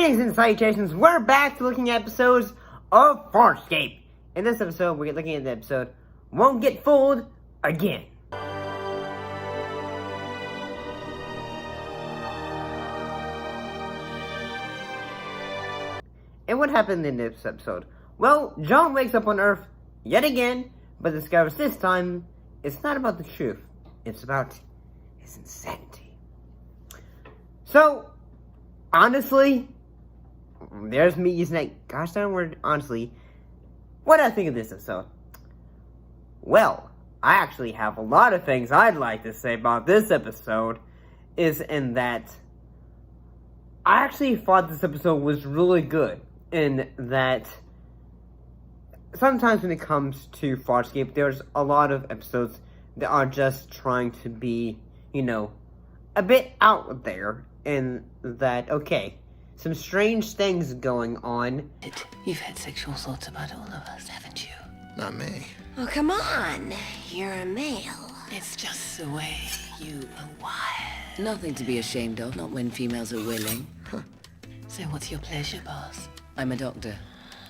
Greetings and salutations, we're back to looking at episodes of Farscape. In this episode, we're looking at the episode, Won't Get Fooled Again. And what happened in this episode? Well, John wakes up on Earth yet again, but discovers this time, it's not about the truth, it's about his insanity. So, honestly, there's me using that gosh darn word, honestly. What do I think of this episode? Well, I actually have a lot of things I'd like to say about this episode, is in that I actually thought this episode was really good, in that sometimes when it comes to Farscape, there's a lot of episodes that are just trying to be, a bit out there, in that, okay, some strange things going on. You've had sexual thoughts about all of us, haven't you? Not me. Oh, come on. You're a male. It's just the way you are wired. Nothing to be ashamed of, not when females are willing. So what's your pleasure, boss? I'm a doctor.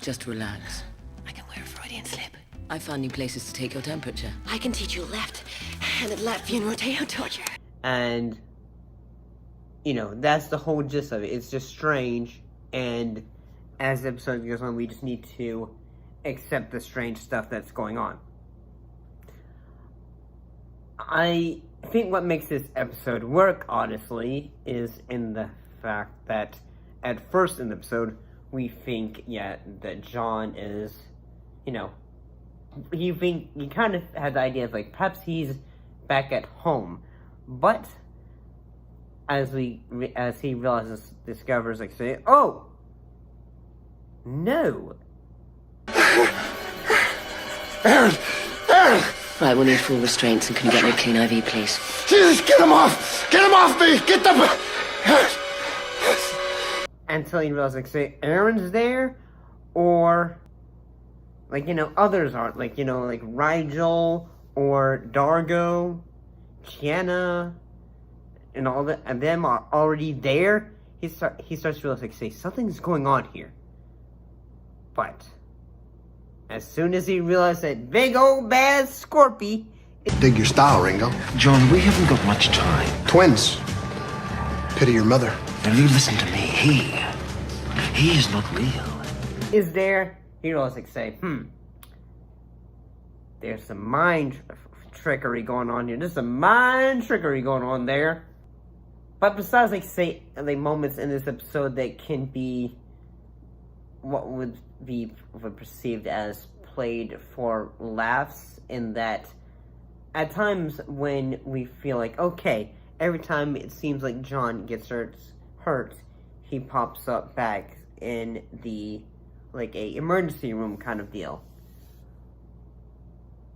Just relax. I can wear a Freudian slip. I found new places to take your temperature. I can teach you left-handed Latvian rodeo torture. And, that's the whole gist of it. It's just strange, and as the episode goes on, we just need to accept the strange stuff that's going on. I think what makes this episode work, honestly, is in the fact that at first in the episode, we think, that John is, he kind of had the idea of, perhaps he's back at home, but as he discovers, oh, no. Aaron! Right, we'll need full restraints, and can you get me a clean IV, please? Jesus, get him off! Get him off me! Get the... Until he realizes, Aaron's there, or, others aren't, like Rigel, or Dargo, Tiana, and all that, and them are already there. He starts to realize, something's going on here. But as soon as he realized that big old bad Scorpy... Dig your style, Ringo. John, we haven't got much time. Twins. Pity your mother. Now you listen to me. He is not real. Is there, he realizes, there's some mind trickery going on here. There's some mind trickery going on there. But besides, moments in this episode that can be what would be perceived as played for laughs, in that at times when we feel okay, every time it seems like John gets hurt, he pops up back in the, a emergency room kind of deal.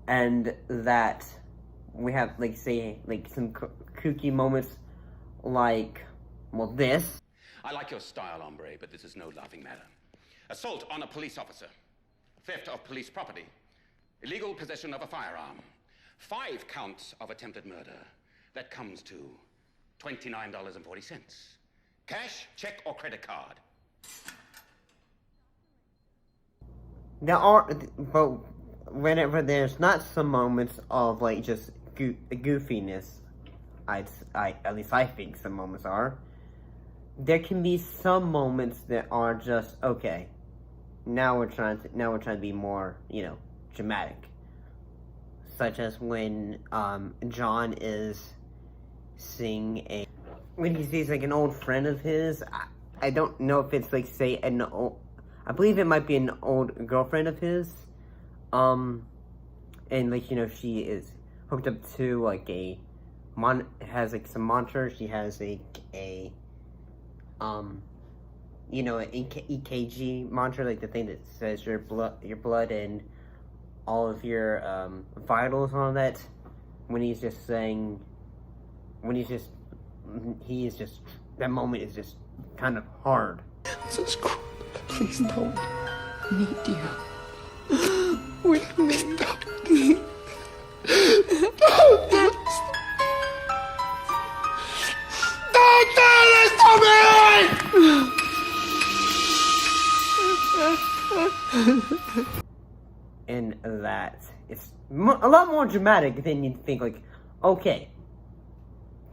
And that we have, some kooky moments this. I like your style, hombre, but this is no laughing matter. Assault on a police officer, theft of police property, illegal possession of a firearm, 5 counts of attempted murder. That comes to $29.40. Cash, check, or credit card? There are, but whenever there's not some moments of just goofiness, at least I think some moments are. There can be some moments that are just okay. Now we're trying to be more, dramatic. Such as when John is seeing when he sees an old friend of his. I don't know if it's I believe it might be an old girlfriend of his. And she is hooked up to has some monitor. She has an EKG monitor, the thing that says your blood and all of your vitals and all that. That moment is just kind of hard. Jesus Christ, please don't need you with me. Don't do this to me! in that it's a lot more dramatic than you'd think. Like, okay,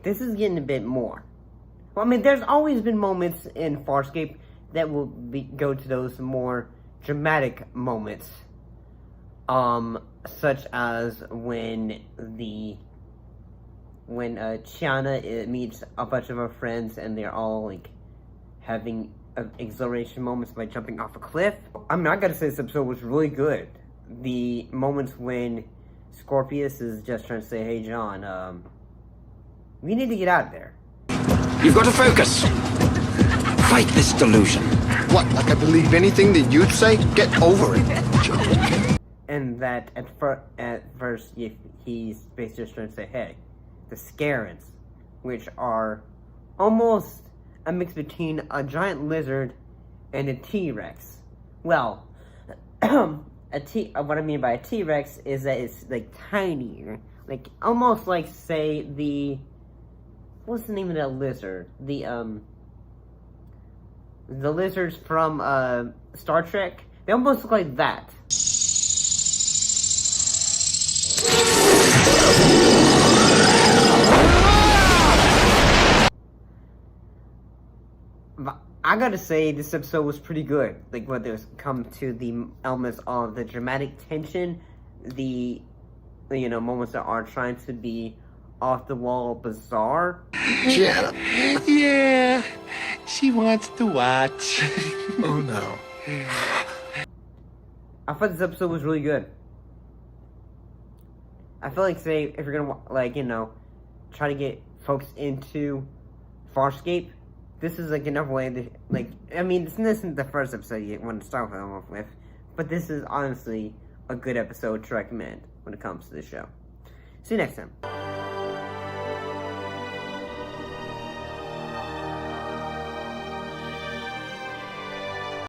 this is getting a bit more. Well, I mean, there's always been moments in Farscape that will go to those more dramatic moments, such as when Chiana meets a bunch of her friends and they're all like having exhilaration moments by jumping off a cliff. I mean, I gotta say this episode was really good. The moments when Scorpius is just trying to say, "Hey, John, we need to get out of there." You've got to focus. Fight this delusion. What, like I believe anything that you'd say? Get over it. And that at first he's basically just trying to say, "Hey, the Scarens," which are almost a mix between a giant lizard and a T-Rex. Well, what I mean by a T-Rex is that it's like tinier, like almost like, say, what's the name of that lizard? The lizards from Star Trek. They almost look like that. I gotta say, this episode was pretty good. Like, when there's come to the elements of the dramatic tension, the moments that are trying to be off the wall bizarre. Janet. Yeah, she wants to watch. Oh no. I thought this episode was really good. I feel like, say, if you're gonna, try to get folks into Farscape, this is, like, another way to, this isn't the first episode you want to start off with, but this is honestly a good episode to recommend when it comes to the show. See you next time.